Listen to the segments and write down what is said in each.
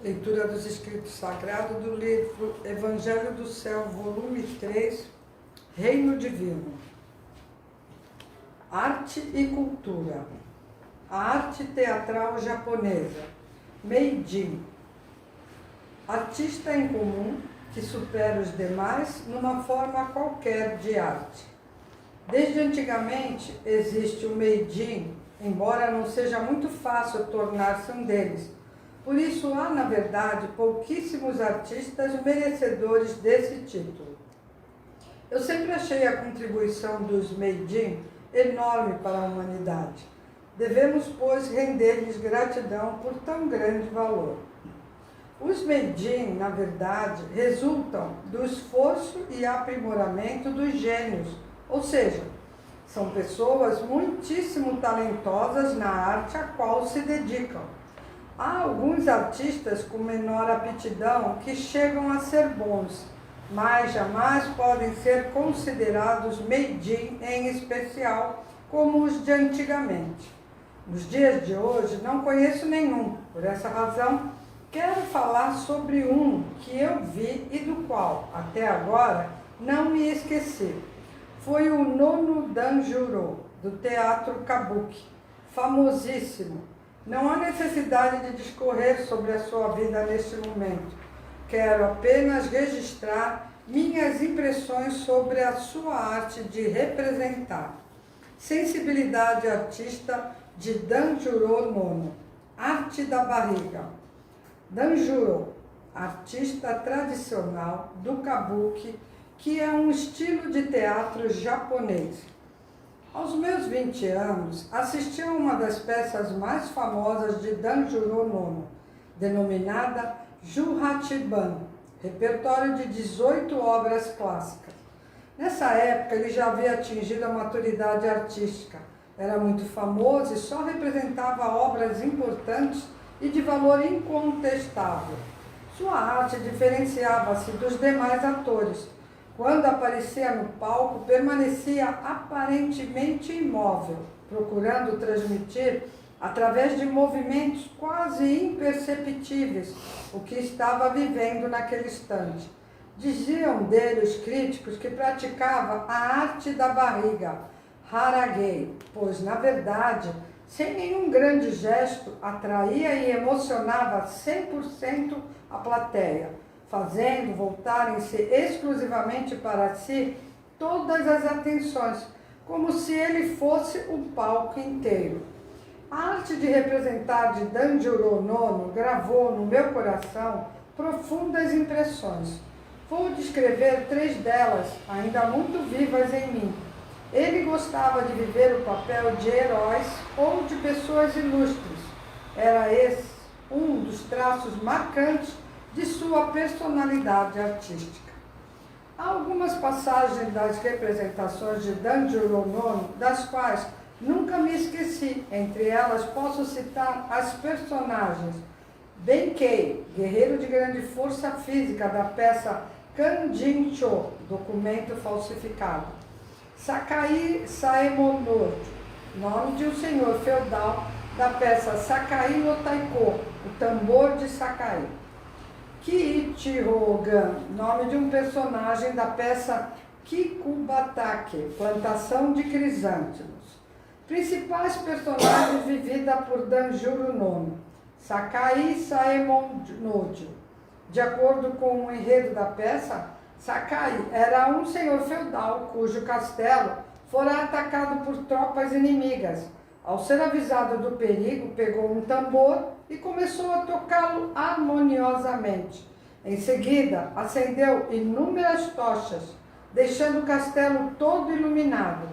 Leitura dos Escritos Sagrados do livro Evangelho do Céu, volume 3, Reino Divino. Arte e cultura. A arte teatral japonesa. Meijin. Artista em comum que supera os demais numa forma qualquer de arte. Desde antigamente existe o Meijin, embora não seja muito fácil tornar-se um deles. Por isso há, na verdade, pouquíssimos artistas merecedores desse título. Eu sempre achei a contribuição dos Meijin enorme para a humanidade. Devemos, pois, render-lhes gratidão por tão grande valor. Os Meijin, na verdade, resultam do esforço e aprimoramento dos gênios, ou seja, são pessoas muitíssimo talentosas na arte a qual se dedicam. Há alguns artistas com menor aptidão que chegam a ser bons, mas jamais podem ser considerados Meijin em especial, como os de antigamente. Nos dias de hoje não conheço nenhum, por essa razão quero falar sobre um que eu vi e do qual, até agora, não me esqueci. Foi o Nono Danjuro, do teatro Kabuki, famosíssimo. Não há necessidade de discorrer sobre a sua vida neste momento. Quero apenas registrar minhas impressões sobre a sua arte de representar. Sensibilidade artista de Danjuro Nono. Arte da barriga. Danjuro, artista tradicional do Kabuki, que é um estilo de teatro japonês. Aos meus 20 anos, assisti a uma das peças mais famosas de Danjuro Nono, denominada Juhachiban, repertório de 18 obras clássicas. Nessa época, ele já havia atingido a maturidade artística, era muito famoso e só representava obras importantes e de valor incontestável. Sua arte diferenciava-se dos demais atores. Quando aparecia no palco, permanecia aparentemente imóvel, procurando transmitir, através de movimentos quase imperceptíveis, o que estava vivendo naquele instante. Diziam dele os críticos que praticava a arte da barriga, haragei, pois, na verdade, sem nenhum grande gesto, atraía e emocionava 100% a plateia, fazendo voltarem-se exclusivamente para si todas as atenções, como se ele fosse o palco inteiro. A arte de representar de Danjuro Nono gravou no meu coração profundas impressões. Vou descrever 3 delas, ainda muito vivas em mim. Ele gostava de viver o papel de heróis ou de pessoas ilustres. Era esse um dos traços marcantes de sua personalidade artística. Há algumas passagens das representações de Danjuro Nono, das quais nunca me esqueci. Entre elas posso citar as personagens Benkei, guerreiro de grande força física da peça Kanjin-cho, documento falsificado. Sakai Saemonojo, nome de um senhor feudal da peça Sakai no Taiko, o tambor de Sakai. Kiichirogan, nome de um personagem da peça Kikubatake, plantação de crisântemos. Principais personagens vivida por Danjuro Nono. Sakai Saemonojo. De acordo com o enredo da peça, Sakai era um senhor feudal cujo castelo fora atacado por tropas inimigas. Ao ser avisado do perigo, pegou um tambor e começou a tocá-lo harmoniosamente. Em seguida, acendeu inúmeras tochas, deixando o castelo todo iluminado.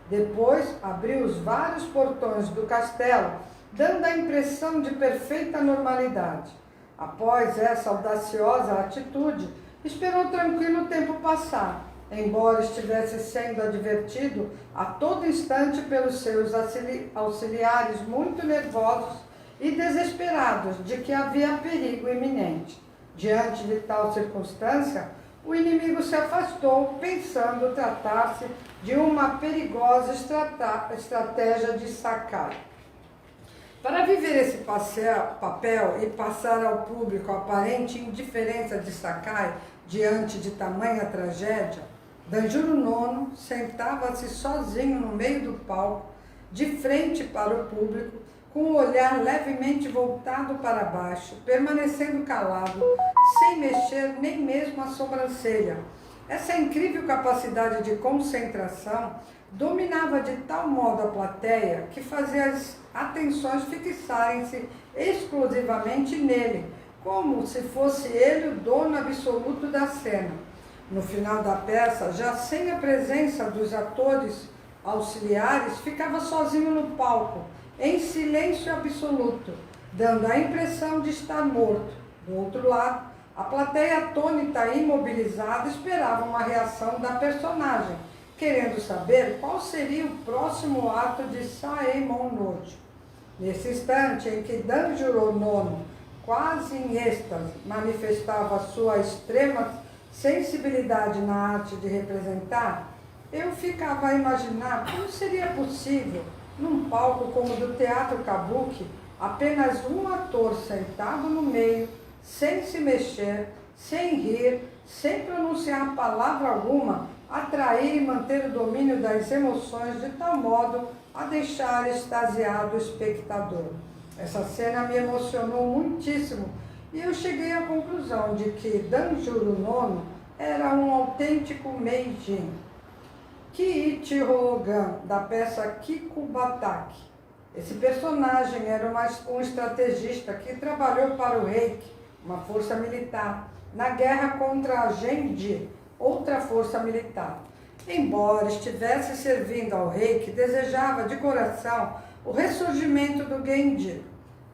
Depois, abriu os vários portões do castelo, dando a impressão de perfeita normalidade. Após essa audaciosa atitude, esperou tranquilo o tempo passar, embora estivesse sendo advertido a todo instante pelos seus auxiliares muito nervosos e desesperados de que havia perigo iminente. Diante de tal circunstância, o inimigo se afastou, pensando tratar-se de uma perigosa estratégia de Sakai. Para viver esse papel e passar ao público a aparente indiferença de Sakai diante de tamanha tragédia, Danjuro Nono sentava-se sozinho no meio do palco, de frente para o público, com o olhar levemente voltado para baixo, permanecendo calado, sem mexer nem mesmo a sobrancelha. Essa incrível capacidade de concentração dominava de tal modo a plateia que fazia as atenções fixarem-se exclusivamente nele, como se fosse ele o dono absoluto da cena. No final da peça, já sem a presença dos atores auxiliares, ficava sozinho no palco, em silêncio absoluto, dando a impressão de estar morto. Do outro lado, a plateia atônita e imobilizada esperava uma reação da personagem, querendo saber qual seria o próximo ato de Saemon Noji. Nesse instante em que Danjuro Nono, quase em êxtase, manifestava sua extrema sensibilidade na arte de representar, eu ficava a imaginar como seria possível, num palco como o do Teatro Kabuki, apenas um ator sentado no meio, sem se mexer, sem rir, sem pronunciar palavra alguma, atrair e manter o domínio das emoções de tal modo a deixar extasiado o espectador. Essa cena me emocionou muitíssimo e eu cheguei à conclusão de que Danjuro Nono era um autêntico Meijin. Kiichiro Ogan, da peça Kikubataki. Esse personagem era um estrategista que trabalhou para o Reiki, uma força militar, na guerra contra a Genji, outra força militar. Embora estivesse servindo ao Reiki, desejava de coração o ressurgimento do Genji.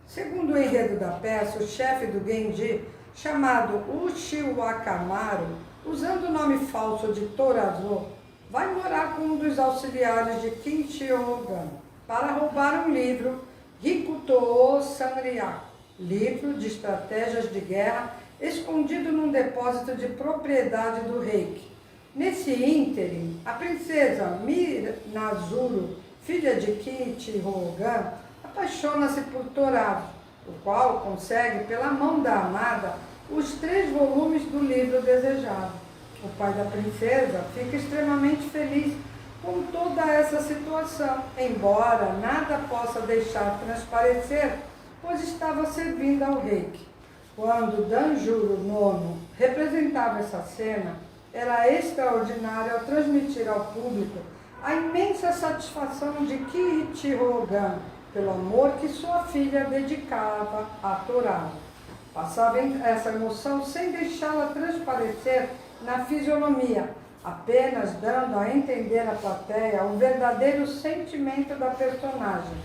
Segundo o enredo da peça, o chefe do Genji, chamado Uchiwakamaru, usando o nome falso de Torazo, vai morar com um dos auxiliares de Kinshio Ogan para roubar um livro, Rikutō Sanryaku, livro de estratégias de guerra, escondido num depósito de propriedade do Reiki. Nesse ínterim, a princesa Minazuru, filha de Kiichiro Ogan, apaixona-se por Torazo, o qual consegue, pela mão da amada, os 3 volumes do livro desejado. O pai da princesa fica extremamente feliz com toda essa situação, embora nada possa deixar transparecer, pois estava servindo ao Reiki. Quando Danjuro Nono representava essa cena, era extraordinário ao transmitir ao público a imensa satisfação de Kiichiro Ogan pelo amor que sua filha dedicava a Torazo. Passava essa emoção sem deixá-la transparecer na fisionomia, apenas dando a entender à plateia o verdadeiro sentimento da personagem.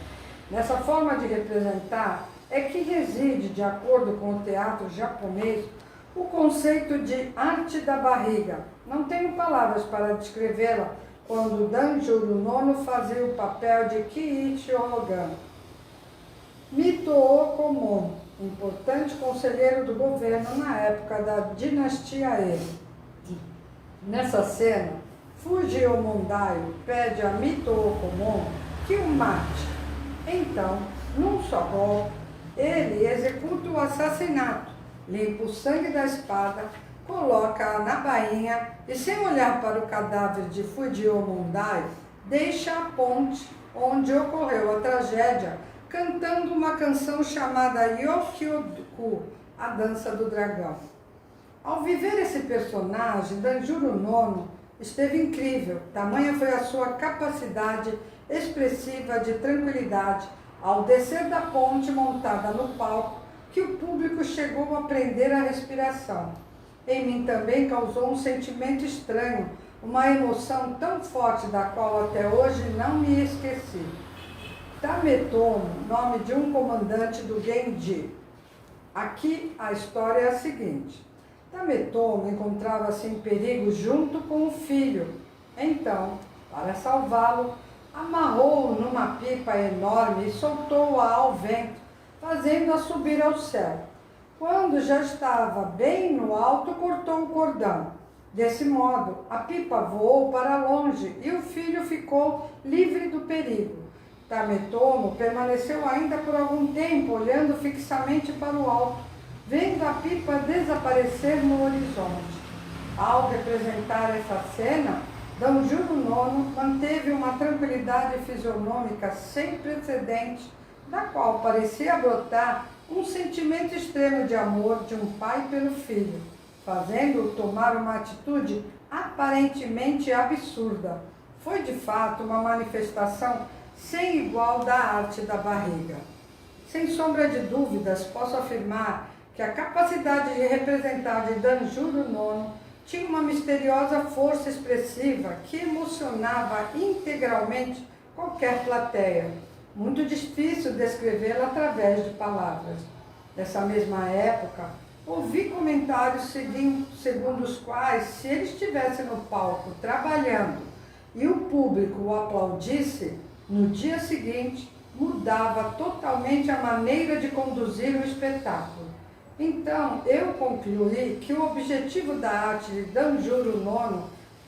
Nessa forma de representar é que reside, de acordo com o teatro japonês, o conceito de arte da barriga. Não tenho palavras para descrevê-la quando Danjuro Nono fazia o papel de Kiichiro Ogan. Mitō Komon, importante conselheiro do governo na época da dinastia Edo. Nessa cena, Fujio Mondaio pede a Mitō Komon que o mate. Então, num só golpe, ele executa o assassinato, limpa o sangue da espada, coloca-a na bainha e, sem olhar para o cadáver de Fujio Mondaio, deixa a ponte onde ocorreu a tragédia, cantando uma canção chamada Yokyoku, a dança do dragão. Ao viver esse personagem, Danjuro Nono esteve incrível, tamanha foi a sua capacidade expressiva de tranquilidade ao descer da ponte montada no palco, que o público chegou a prender a respiração. Em mim também causou um sentimento estranho, uma emoção tão forte da qual até hoje não me esqueci. Tametomo, nome de um comandante do Genji. Aqui a história é a seguinte. Tametomo encontrava-se em perigo junto com o filho. Então, para salvá-lo, amarrou-o numa pipa enorme e soltou-a ao vento, fazendo-a subir ao céu. Quando já estava bem no alto, cortou o cordão. Desse modo, a pipa voou para longe e o filho ficou livre do perigo. Tametomo permaneceu ainda por algum tempo olhando fixamente para o alto, vendo a pipa desaparecer no horizonte. Ao representar essa cena, Danjuro IX manteve uma tranquilidade fisionômica sem precedentes, da qual parecia brotar um sentimento extremo de amor de um pai pelo filho, fazendo-o tomar uma atitude aparentemente absurda. Foi de fato uma manifestação sem igual da arte da barriga. Sem sombra de dúvidas, posso afirmar que a capacidade de representar de Danjuro IX tinha uma misteriosa força expressiva que emocionava integralmente qualquer plateia. Muito difícil descrevê-la através de palavras. Nessa mesma época, ouvi comentários segundo os quais, se ele estivesse no palco trabalhando e o público o aplaudisse, no dia seguinte mudava totalmente a maneira de conduzir o espetáculo. Então, eu concluí que o objetivo da arte de Danjuro IX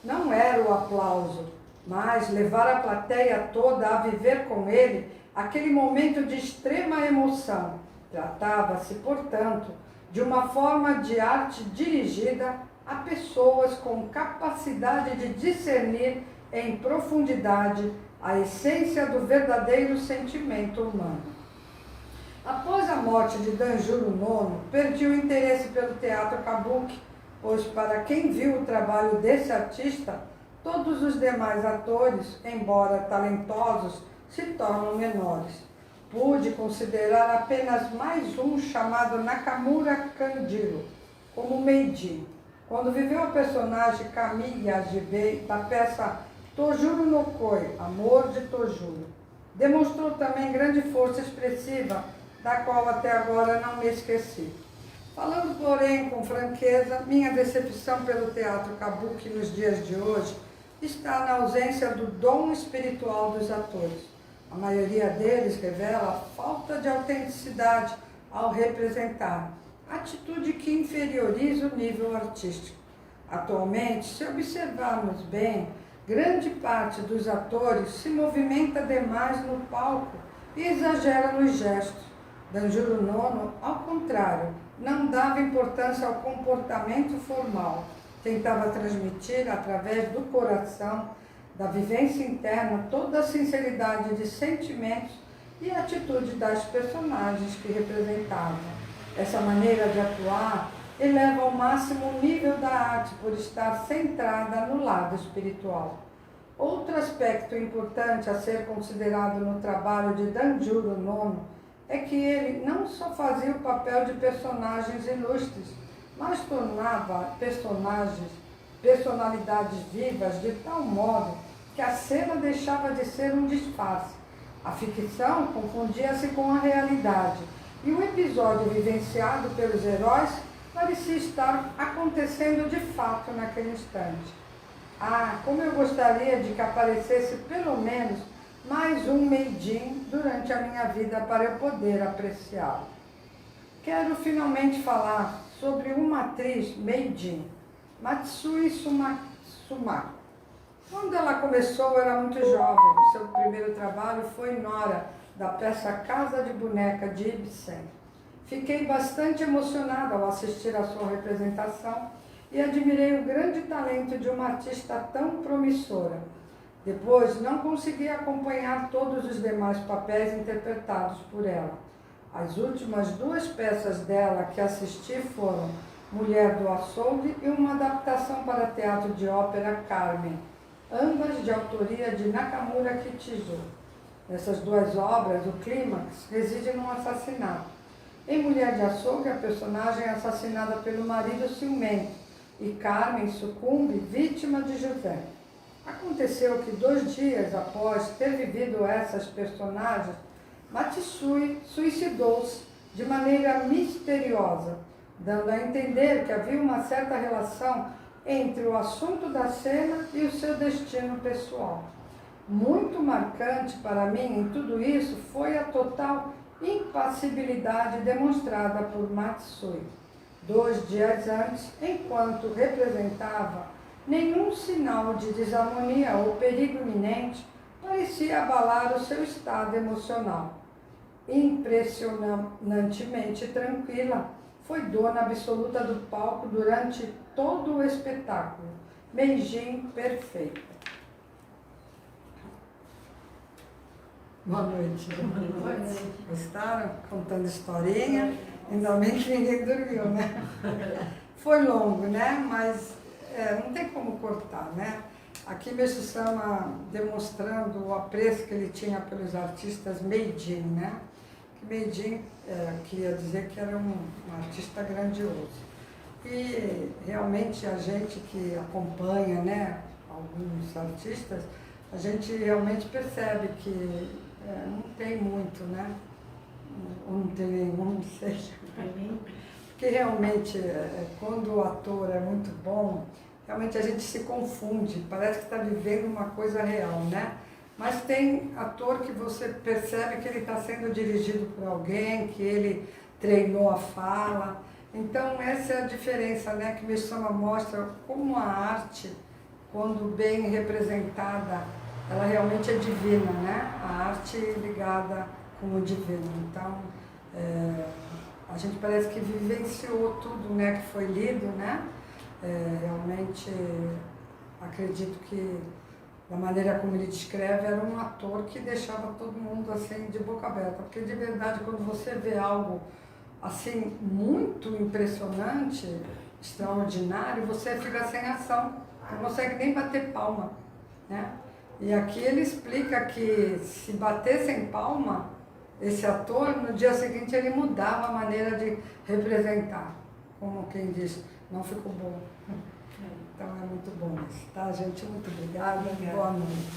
não era o aplauso, mas levar a plateia toda a viver com ele aquele momento de extrema emoção. Tratava-se, portanto, de uma forma de arte dirigida a pessoas com capacidade de discernir em profundidade a essência do verdadeiro sentimento humano. Após a morte de Danjuro IX, perdi o interesse pelo teatro kabuki, pois para quem viu o trabalho desse artista, todos os demais atores, embora talentosos, se tornam menores. Pude considerar apenas mais um chamado Nakamura Kanjiro, como Meiji, quando viveu a personagem Kami Yajibei da peça Tojuro no Koi, Amor de Tojuro. Demonstrou também grande força expressiva, da qual até agora não me esqueci. Falando, porém, com franqueza, minha decepção pelo teatro kabuki nos dias de hoje está na ausência do dom espiritual dos atores. A maioria deles revela falta de autenticidade ao representar, atitude que inferioriza o nível artístico. Atualmente, se observarmos bem, grande parte dos atores se movimenta demais no palco e exagera nos gestos. Danjuro IX, ao contrário, não dava importância ao comportamento formal. Tentava transmitir, através do coração, da vivência interna, toda a sinceridade de sentimentos e atitude das personagens que representava. Essa maneira de atuar eleva ao máximo o nível da arte por estar centrada no lado espiritual. Outro aspecto importante a ser considerado no trabalho de Danjuro IX é que ele não só fazia o papel de personagens ilustres, mas tornava personalidades vivas de tal modo que a cena deixava de ser um disfarce. A ficção confundia-se com a realidade e o episódio vivenciado pelos heróis parecia estar acontecendo de fato naquele instante. Ah, como eu gostaria de que aparecesse pelo menos mais um Meijin durante a minha vida para eu poder apreciá-lo. Quero finalmente falar sobre uma atriz Meijin, Matsui Sumako. Quando ela começou, eu era muito jovem. O seu primeiro trabalho foi Nora, da peça Casa de Boneca de Ibsen. Fiquei bastante emocionada ao assistir à sua representação e admirei o grande talento de uma artista tão promissora. Depois, não consegui acompanhar todos os demais papéis interpretados por ela. As últimas duas peças dela que assisti foram Mulher do Açougue e uma adaptação para teatro de ópera, Carmen, ambas de autoria de Nakamura Kitizo. Nessas duas obras, o clímax reside num assassinato. Em Mulher de Açougue, a personagem é assassinada pelo marido ciumento e Carmen sucumbe vítima de José. Aconteceu que 2 dias após ter vivido essas personagens, Matsui suicidou-se de maneira misteriosa, dando a entender que havia uma certa relação entre o assunto da cena e o seu destino pessoal. Muito marcante para mim em tudo isso foi a total impassibilidade demonstrada por Matsui. 2 dias antes, enquanto representava, nenhum sinal de desarmonia ou perigo iminente parecia abalar o seu estado emocional. Impressionantemente tranquila, foi dona absoluta do palco durante todo o espetáculo. Meijin perfeita. Boa noite. Boa noite. Gostaram? Contando historinha. Ainda bem que ninguém dormiu, né? Foi longo, né? Mas não tem como cortar, né? Aqui Meixo Sama demonstrando o apreço que ele tinha pelos artistas Meijin, né? Que Meijin queria dizer que era um artista grandioso. E realmente a gente que acompanha, né, alguns artistas, a gente realmente percebe que não tem muito, né? Ou não tem nenhum, não sei. Porque realmente, quando o ator é muito bom, realmente a gente se confunde, parece que está vivendo uma coisa real, né? Mas tem ator que você percebe que ele está sendo dirigido por alguém, que ele treinou a fala. Então essa é a diferença, né? Que Meixo Sama mostra como a arte, quando bem representada, ela realmente é divina, né? A arte ligada com o divino. Então, a gente parece que vivenciou tudo, né, que foi lido, né? Realmente, acredito que, da maneira como ele descreve, era um ator que deixava todo mundo, assim, de boca aberta. Porque, de verdade, quando você vê algo, assim, muito impressionante, extraordinário, você fica sem ação, não consegue nem bater palma, né? E aqui ele explica que se batessem palma, esse ator, no dia seguinte ele mudava a maneira de representar. Como quem diz, não ficou bom. Então é muito bom isso, tá, gente? Muito obrigada. Boa noite.